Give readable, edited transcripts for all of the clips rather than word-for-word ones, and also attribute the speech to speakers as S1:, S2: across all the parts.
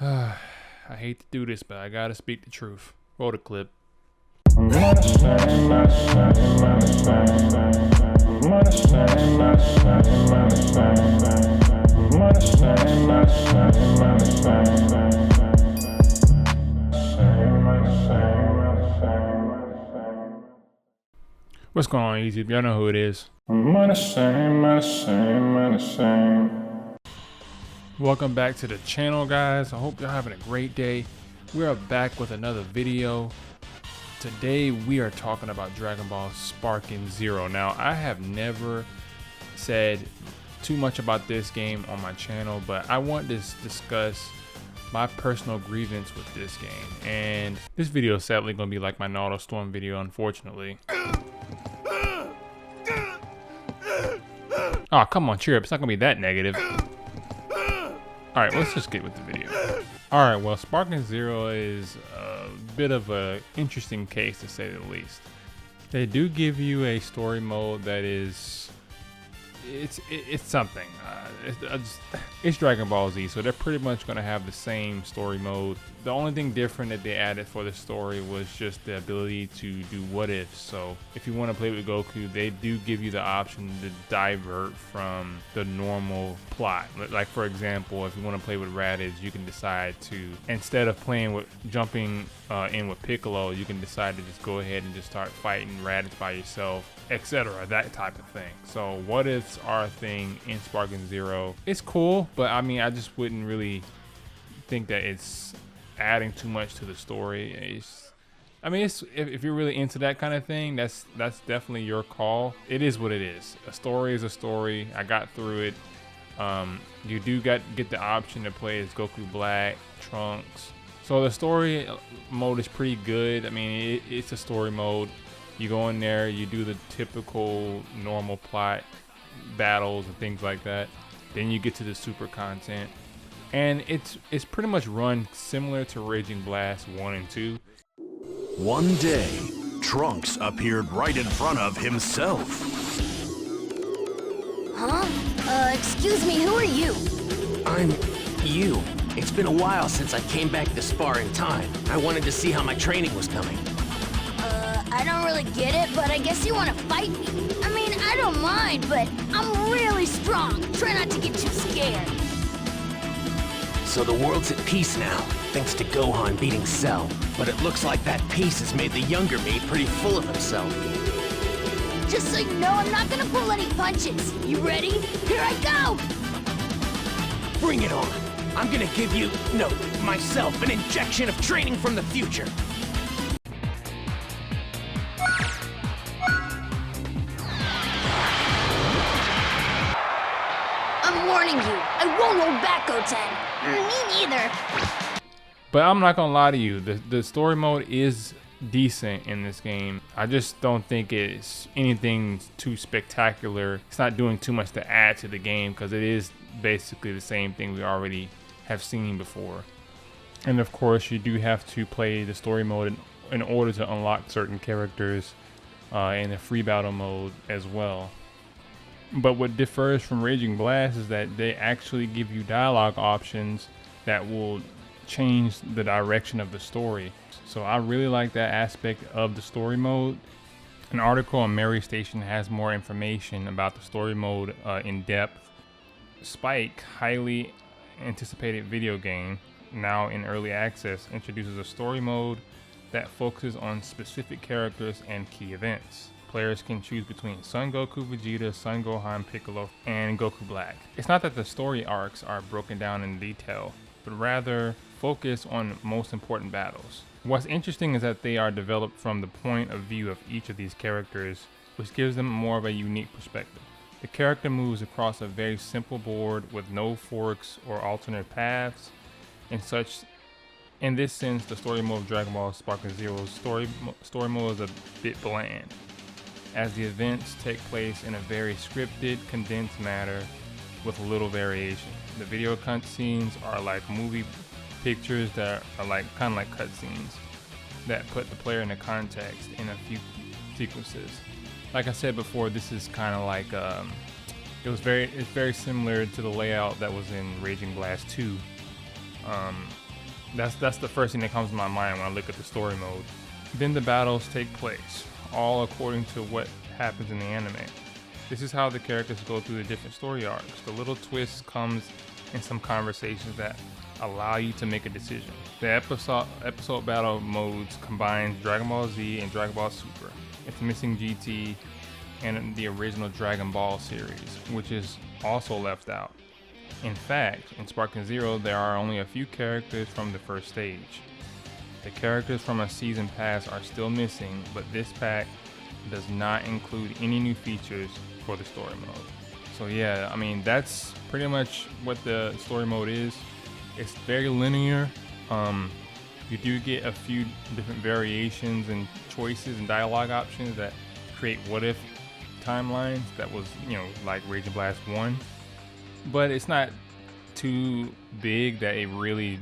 S1: I hate to do this, but I gotta speak the truth. Roll the clip. What's going on, YouTube? Y'all know who it is. Welcome back to the channel, guys. I hope you're having a great day. We are back with another video. Today we are talking about Dragon Ball Sparking Zero. Now, I have never said too much about this game on my channel, but I want to discuss my personal grievance with this game. And this video is sadly going to be like my Naruto Storm video, unfortunately. Oh, come on, cheer up. It's not going to be that negative. Alright, let's just get with the video. Alright, well, Sparking Zero is a bit of an interesting case, to say the least. They do give you a story mode that is... It's something. It's Dragon Ball Z, so they're pretty much going to have the same story mode. The only thing different that they added for the story was just the ability to do what ifs. So if you want to play with Goku, they do give you the option to divert from the normal plot. Like, for example, if you want to play with Raditz, you can decide to, instead of playing with jumping in with Piccolo, you can decide to just go ahead and just start fighting Raditz by yourself, etc. That type of thing. So what ifs are a thing in Sparking Zero. It's cool, but I mean, I just wouldn't really think that it's adding too much to the story. If you're really into that kind of thing, that's definitely your call. It is what it is. A story is a story. I got through it. You do get the option to play as Goku Black, Trunks. So the story mode is pretty good. I mean, it's a story mode. You go in there, you do the typical normal plot battles and things like that. Then you get to the super content. And it's pretty much run similar to Raging Blast 1 and 2.
S2: One day, Trunks appeared right in front of himself.
S3: Huh? Excuse me, who are you?
S4: I'm you. It's been a while since I came back to spar in time. I wanted to see how my training was coming.
S3: I don't really get it, but I guess you want to fight me. I mean, I don't mind, but I'm really strong. Try not to get too scared.
S4: So the world's at peace now, thanks to Gohan beating Cell. But it looks like that peace has made the younger me pretty full of himself.
S3: Just so you know, I'm not gonna pull any punches. You ready? Here I go!
S4: Bring it on. I'm gonna give you, no, myself, an injection of training from the future.
S3: I'm warning you, I won't hold back, Goten. Me neither.
S1: But I'm not gonna lie to you, the story mode is decent in this game. I just don't think it's anything too spectacular. It's not doing too much to add to the game, because it is basically the same thing we already have seen before. And of course, you do have to play the story mode in order to unlock certain characters in the free battle mode as well. But what differs from Raging Blast is that they actually give you dialogue options that will change the direction of the story. So I really like that aspect of the story mode. An article on Mary Station has more information about the story mode in depth. Spike, highly anticipated video game, now in early access, introduces a story mode that focuses on specific characters and key events. Players can choose between Son Goku, Vegeta, Son Gohan, Piccolo, and Goku Black. It's not that the story arcs are broken down in detail, but rather focus on most important battles. What's interesting is that they are developed from the point of view of each of these characters, which gives them more of a unique perspective. The character moves across a very simple board with no forks or alternate paths and such. In this sense, the story mode of Dragon Ball Sparking Zero's story mode is a bit bland, as the events take place in a very scripted, condensed manner with little variation. The video cutscenes are like movie pictures that are kind of like cutscenes that put the player into context in a few sequences. Like I said before, this is kind of like it's very similar to the layout that was in Raging Blast 2. That's the first thing that comes to my mind when I look at the story mode. Then the battles take place, all according to what happens in the anime. This is how the characters go through the different story arcs. The little twist comes in some conversations that allow you to make a decision. The episode battle modes combines Dragon Ball Z and Dragon Ball Super. It's missing GT and the original Dragon Ball series, which is also left out. In fact, in Sparking Zero, there are only a few characters from the first stage. The characters from a season pass are still missing, but this pack does not include any new features for the story mode. So yeah, I mean, that's pretty much what the story mode is. It's very linear. You do get a few different variations and choices and dialogue options that create what if timelines. That was, like Raging Blast 1. But it's not too big that it really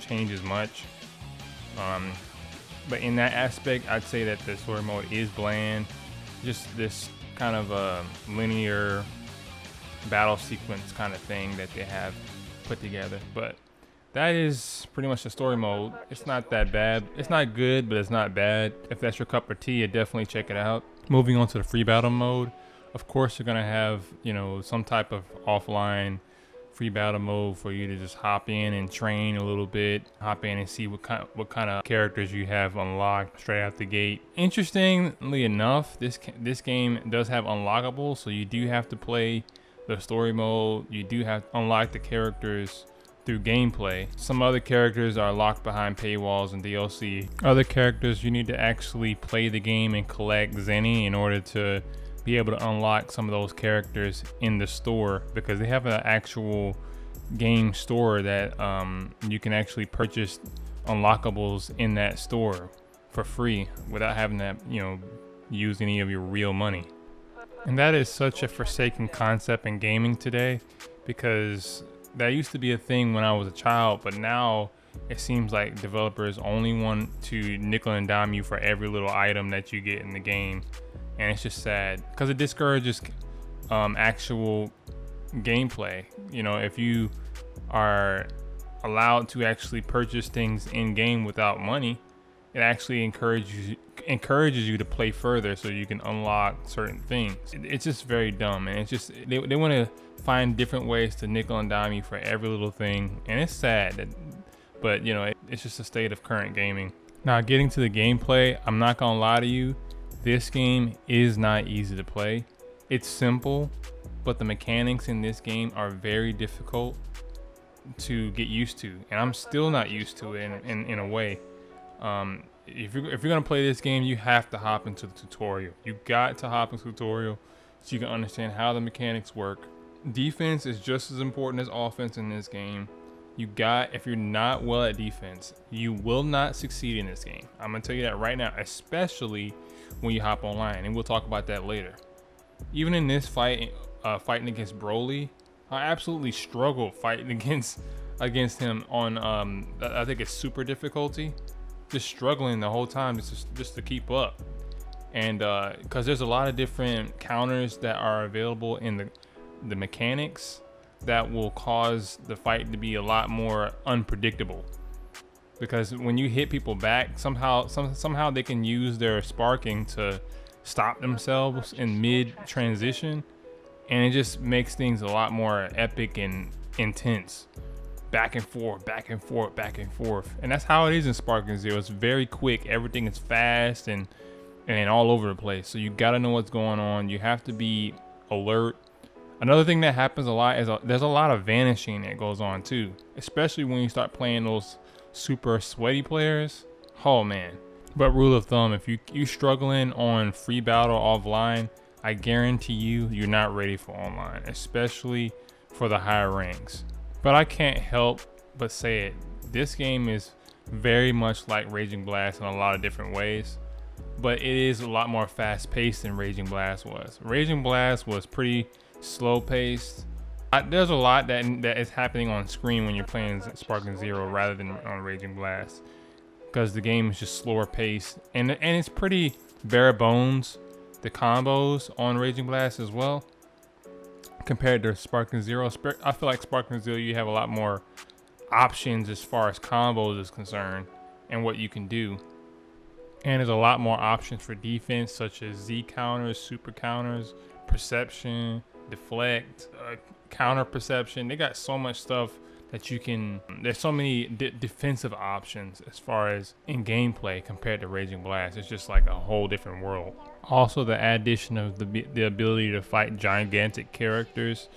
S1: changes much. But in that aspect, I'd say that the story mode is bland. Just this kind of a linear battle sequence kind of thing that they have put together. But that is pretty much the story mode. It's not that bad. It's not good, but it's not bad. If that's your cup of tea, definitely check it out. Moving on to the free battle mode. Of course, you're gonna have, some type of offline free battle mode for you to just hop in and train a little bit, hop in and see what kind of characters you have unlocked straight out the gate. Interestingly enough, this game does have unlockables, so you do have to play the story mode. You do have to unlock the characters through gameplay. Some other characters are locked behind paywalls and DLC. Other characters, you need to actually play the game and collect Zenny in order to be able to unlock some of those characters in the store, because they have an actual game store that you can actually purchase unlockables in that store for free without having to use any of your real money. And that is such a forsaken concept in gaming today, because that used to be a thing when I was a child, but now it seems like developers only want to nickel and dime you for every little item that you get in the game. And it's just sad because it discourages actual gameplay. If you are allowed to actually purchase things in game without money, it actually encourages you to play further so you can unlock certain things. It's just very dumb, and it's just they want to find different ways to nickel and dime you for every little thing, and it's sad but it's just a state of current gaming. Now, getting to the gameplay, I'm not gonna lie to you, this game is not easy to play. It's simple, but the mechanics in this game are very difficult to get used to, and I'm still not used to it in a way. If you're gonna play this game, you have to hop into the tutorial. You got to hop into the tutorial so you can understand how the mechanics work. Defense is just as important as offense in this game. If you're not well at defense, you will not succeed in this game. I'm gonna tell you that right now, especially when you hop online, and we'll talk about that later. Even in this fight, fighting against Broly, I absolutely struggled fighting against him on I think it's super difficulty. Just struggling the whole time just to keep up, and because there's a lot of different counters that are available in the mechanics that will cause the fight to be a lot more unpredictable, because when you hit people back, somehow they can use their sparking to stop themselves in mid transition, and it just makes things a lot more epic and intense. Back and forth, back and forth, back and forth. And that's how it is in Sparking Zero. It's very quick. Everything is fast and all over the place. So you gotta know what's going on. You have to be alert. Another thing that happens a lot is there's a lot of vanishing that goes on too, especially when you start playing those super sweaty players. Oh man. But rule of thumb, if you struggling on free battle offline, I guarantee you're not ready for online, especially for the higher ranks. But I can't help but say it. This game is very much like Raging Blast in a lot of different ways, but it is a lot more fast paced than Raging Blast was. Raging Blast was pretty slow paced. There's a lot that is happening on screen when you're playing Sparking Zero rather than on Raging Blast, because the game is just slower paced, and it's pretty bare bones, the combos on Raging Blast as well, compared to Sparking Zero. I feel like Sparking Zero, you have a lot more options as far as combos is concerned and what you can do. And there's a lot more options for defense, such as Z counters, super counters, perception, deflect, counter perception. They got so much stuff that you can, there's so many defensive options as far as in gameplay compared to Raging Blast. It's just like a whole different world. Also, the addition of the ability to fight gigantic characters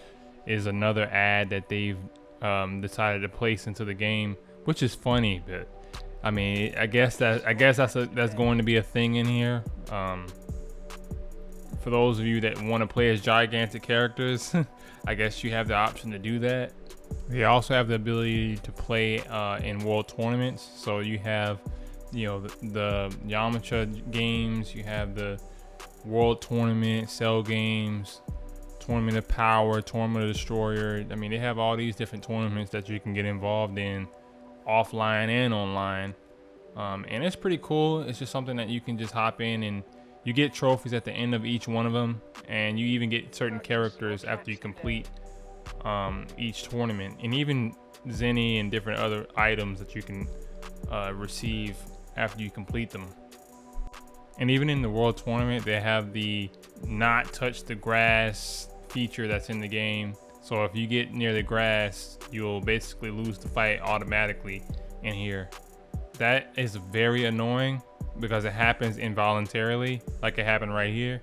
S1: is another add that they've decided to place into the game, which is funny, but I mean, I guess that's going to be a thing in here. For those of you that want to play as gigantic characters, I guess you have the option to do that. They also have the ability to play in world tournaments. So you have, you know, the Yamcha games, you have the world tournament, Cell games, Tournament of Power, Tournament of Destroyer. I mean, they have all these different tournaments that you can get involved in, offline and online, and it's pretty cool. It's just something that you can just hop in, and you get trophies at the end of each one of them, and you even get certain characters after you complete each tournament, and even Zenny and different other items that you can receive after you complete them. And even in the world tournament, they have the not touch the grass feature that's in the game. So if you get near the grass, you'll basically lose the fight automatically in here. That is very annoying because it happens involuntarily, like it happened right here.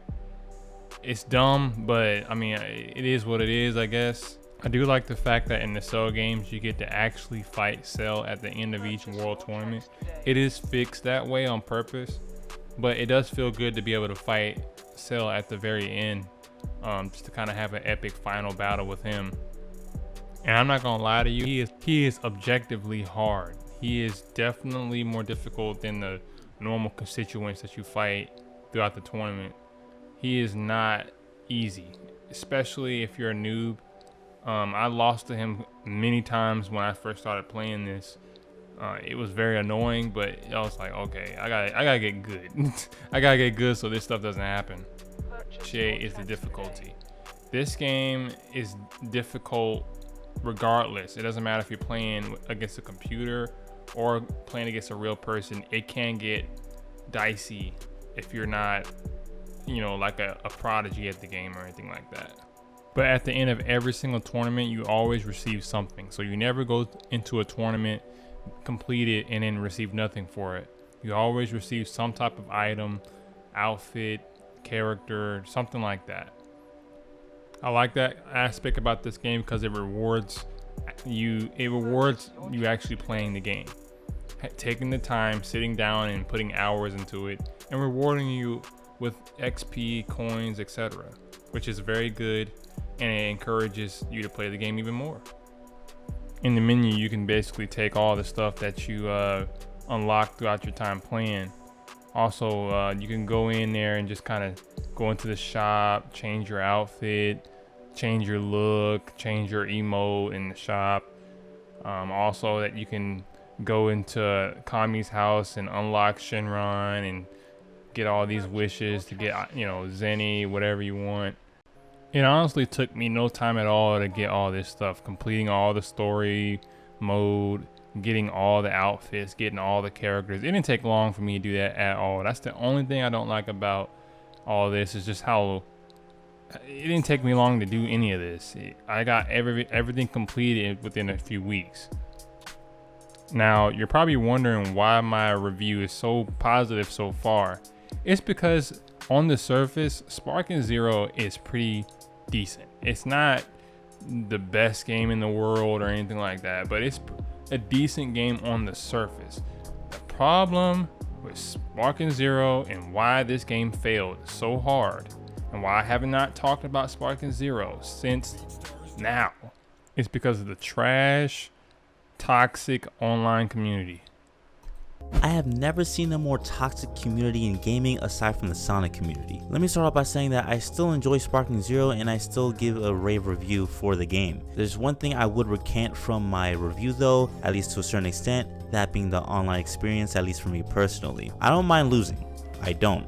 S1: It's dumb, but I mean, it is what it is, I guess. I do like the fact that in the Cell games, you get to actually fight Cell at the end of each world tournament. It is fixed that way on purpose, but it does feel good to be able to fight Cell at the very end. Just to kind of have an epic final battle with him. And I'm not gonna lie to you, he is objectively hard. He is definitely more difficult than the normal constituents that you fight throughout the tournament. He is not easy, especially if you're a noob. I lost to him many times when I first started playing this. It was very annoying, but I was like, okay, I gotta get good. I gotta get good so this stuff doesn't happen. Is the difficulty. This game is difficult regardless. It doesn't matter if you're playing against a computer or playing against a real person. It can get dicey if you're not, you know, like a prodigy at the game or anything like that. But at the end of every single tournament, you always receive something. So you never go into a tournament, complete it, and then receive nothing for it. You always receive some type of item, outfit, character, something like that. I like that aspect about this game because it rewards you actually playing the game, taking the time, sitting down and putting hours into it, and rewarding you with XP, coins, etc., which is very good, and it encourages you to play the game even more. In the menu, you can basically take all the stuff that you unlock throughout your time playing. Also, you can go in there and just kind of go into the shop, change your outfit, change your look, change your emote in the shop. Also, that you can go into Kami's house and unlock Shenron and get all these wishes to get, you know, Zenny, whatever you want. It honestly took me no time at all to get all this stuff, completing all the story mode, getting all the outfits, getting all the characters. It didn't take long for me to do that at all. That's the only thing I don't like about all this, is just how it didn't take me long to do any of this. I got everything completed within a few weeks. Now, you're probably wondering why my review is so positive so far. It's because on the surface, Sparking Zero is pretty decent. It's not the best game in the world or anything like that, but it's a decent game on the surface. The problem with Sparking Zero and why this game failed so hard, and why I have not talked about Sparking Zero since now, is because of the trash, toxic online community.
S5: I have never seen a more toxic community in gaming aside from the Sonic community. Let me start off by saying that I still enjoy Sparking Zero and I still give a rave review for the game. There's one thing I would recant from my review though, at least to a certain extent, that being the online experience, at least for me personally. I don't mind losing. I don't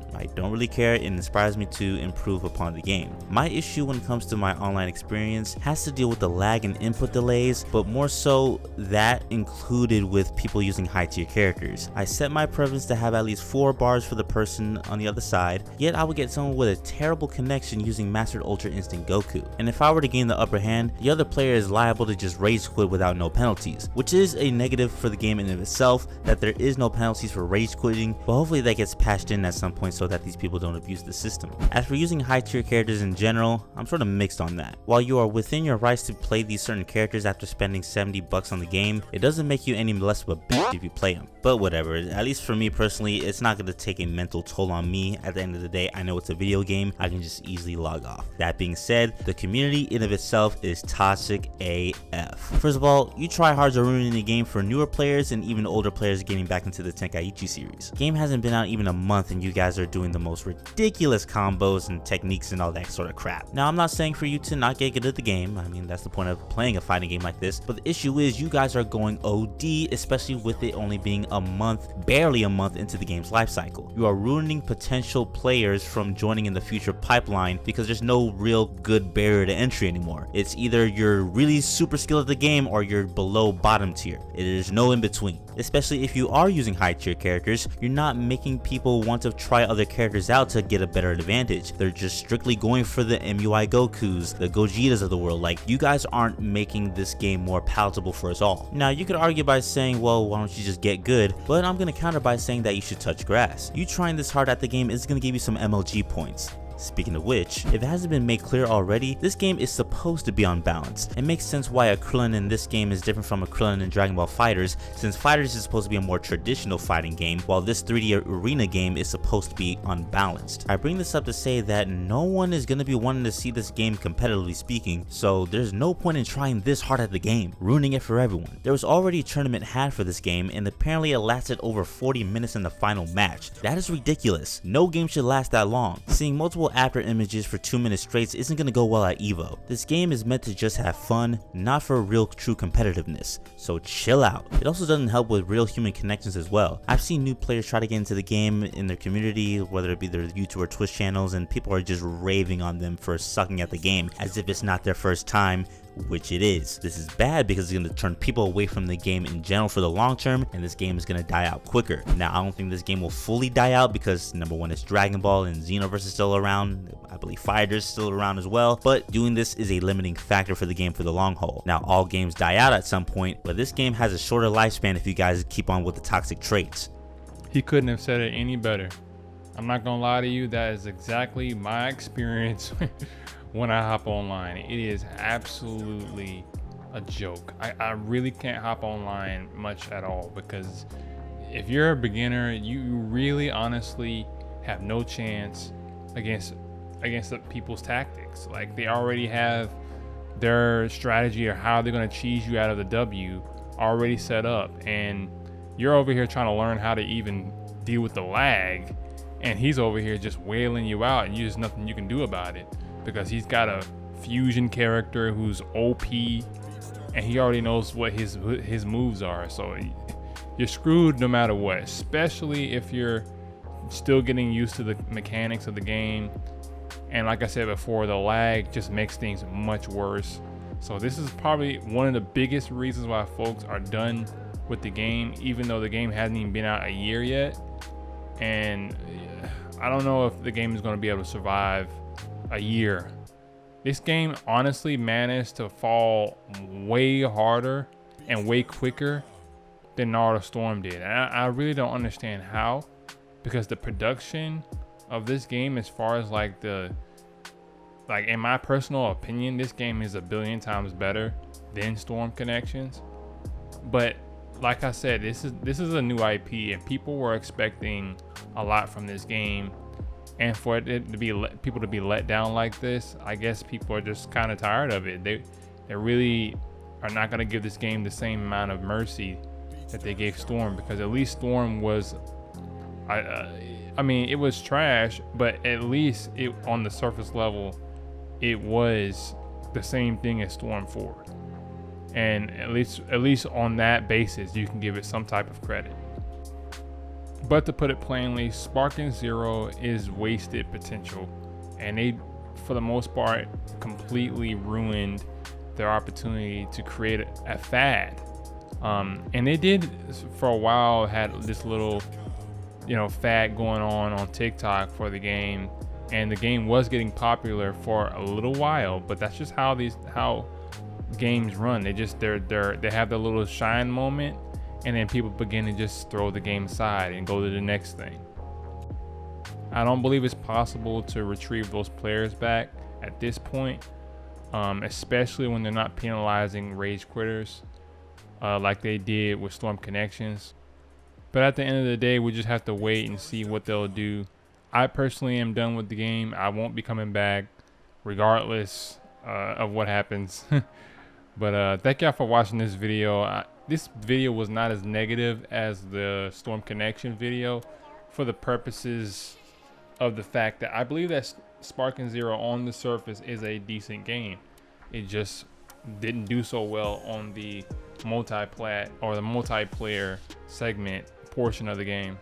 S5: really care. It inspires me to improve upon the game. My issue when it comes to my online experience has to deal with the lag and input delays, but more so that included with people using high tier characters. I set my preference to have at least 4 bars for the person on the other side, yet I would get someone with a terrible connection using Mastered Ultra Instinct Goku. And if I were to gain the upper hand, the other player is liable to just rage quit without no penalties, which is a negative for the game in and of itself, that there is no penalties for rage quitting, but hopefully that gets patched in at some point so that these people don't abuse the system. As for using high tier characters in general, I'm sort of mixed on that. While you are within your rights to play these certain characters after spending $70 on the game, it doesn't make you any less of a bitch if you play them. But whatever, at least for me personally, it's not going to take a mental toll on me. At the end of the day, I know it's a video game, I can just easily log off. That being said, the community in of itself is toxic AF. First of all, you tryhards are ruining the game for newer players and even older players getting back into the Tenkaichi series. The game hasn't been out even a month and you guys are doing the most ridiculous combos and techniques and all that sort of crap. Now, I'm not saying for you to not get good at the game, I mean that's the point of playing a fighting game like this, but the issue is you guys are going OD, especially with it only being a month, barely a month into the game's life cycle. You are ruining potential players from joining in the future pipeline because there's no real good barrier to entry anymore. It's either you're really super skilled at the game or you're below bottom tier. There's no in between. Especially if you are using high tier characters, you're not making people want to try other characters out to get a better advantage. They're just strictly going for the MUI Gokus, the Gojitas of the world. Like, you guys aren't making this game more palatable for us all. Now, you could argue by saying, well, why don't you just get good? But I'm gonna counter by saying that you should touch grass. You trying this hard at the game is gonna give you some MLG points. Speaking of which, if it hasn't been made clear already, this game is supposed to be unbalanced. It makes sense why Krillin in this game is different from Krillin in Dragon Ball FighterZ, since FighterZ is supposed to be a more traditional fighting game, while this 3D arena game is supposed to be unbalanced. I bring this up to say that no one is going to be wanting to see this game competitively speaking, so there's no point in trying this hard at the game, ruining it for everyone. There was already a tournament had for this game, and apparently it lasted over 40 minutes in the final match. That is ridiculous. No game should last that long. Seeing multiple after images for 2 minutes straight isn't going to go well at EVO. This game is meant to just have fun, not for real true competitiveness, so chill out. It also doesn't help with real human connections as well. I've seen new players try to get into the game in their community, whether it be their YouTube or Twitch channels, and people are just raving on them for sucking at the game as if it's not their first time, which it is. This is bad because it's going to turn people away from the game in general for the long term, and this game is going to die out quicker. Now, I don't think this game will fully die out because number one, it's Dragon Ball and Xenoverse is still around. I believe FighterZ is still around as well, but doing this is a limiting factor for the game for the long haul. Now, all games die out at some point, but this game has a shorter lifespan if you guys keep on with the toxic traits.
S1: He couldn't have said it any better. I'm not gonna lie to you, that is exactly my experience when I hop online. It is absolutely a joke. I really can't hop online much at all because if you're a beginner, you really honestly have no chance against the people's tactics. Like, they already have their strategy or how they're gonna cheese you out of the W already set up, and you're over here trying to learn how to even deal with the lag, and he's over here just wailing you out, and there's nothing you can do about it because he's got a fusion character who's OP and he already knows what his moves are. So you're screwed no matter what, especially if you're still getting used to the mechanics of the game. And like I said before, the lag just makes things much worse. So this is probably one of the biggest reasons why folks are done with the game, even though the game hasn't even been out a year yet. And I don't know if the game is going to be able to survive a year. This game honestly managed to fall way harder and way quicker than Naruto Storm did. And I really don't understand how, because the production of this game, as far as like in my personal opinion, this game is a billion times better than Storm Connections. But like I said, this is a new IP and people were expecting a lot from this game. And for it to be people to be let down like this, I guess people are just kind of tired of it. They really are not going to give this game the same amount of mercy that they gave Storm, because at least Storm was, I mean, it was trash, but at least it on the surface level, it was the same thing as Storm 4. And at least on that basis, you can give it some type of credit. But to put it plainly, Sparking Zero is wasted potential, and they, for the most part, completely ruined their opportunity to create a fad. And they did for a while had this little, fad going on TikTok for the game, and the game was getting popular for a little while. But that's just how games run. They have their little shine moment, and then people begin to just throw the game aside and go to the next thing. I don't believe it's possible to retrieve those players back at this point, especially when they're not penalizing rage quitters like they did with Storm Connections. But at the end of the day, we just have to wait and see what they'll do. I personally am done with the game. I won't be coming back regardless of what happens. But thank y'all for watching this video. This video was not as negative as the Storm Connection video, for the purposes of the fact that I believe that Sparking Zero on the surface is a decent game. It just didn't do so well on the multiplayer segment portion of the game.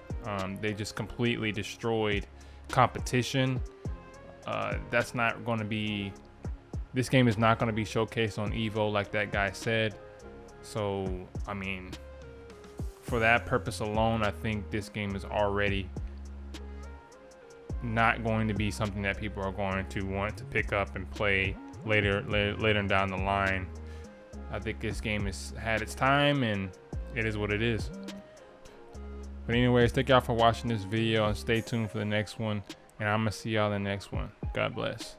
S1: They just completely destroyed competition. This game is not going to be showcased on Evo like that guy said. So I mean, for that purpose alone, I think this game is already not going to be something that people are going to want to pick up and play later down the line. I think this game has had its time, and it is what it is. But anyways, thank y'all for watching this video, and stay tuned for the next one, and I'm gonna see y'all in the next one. God bless.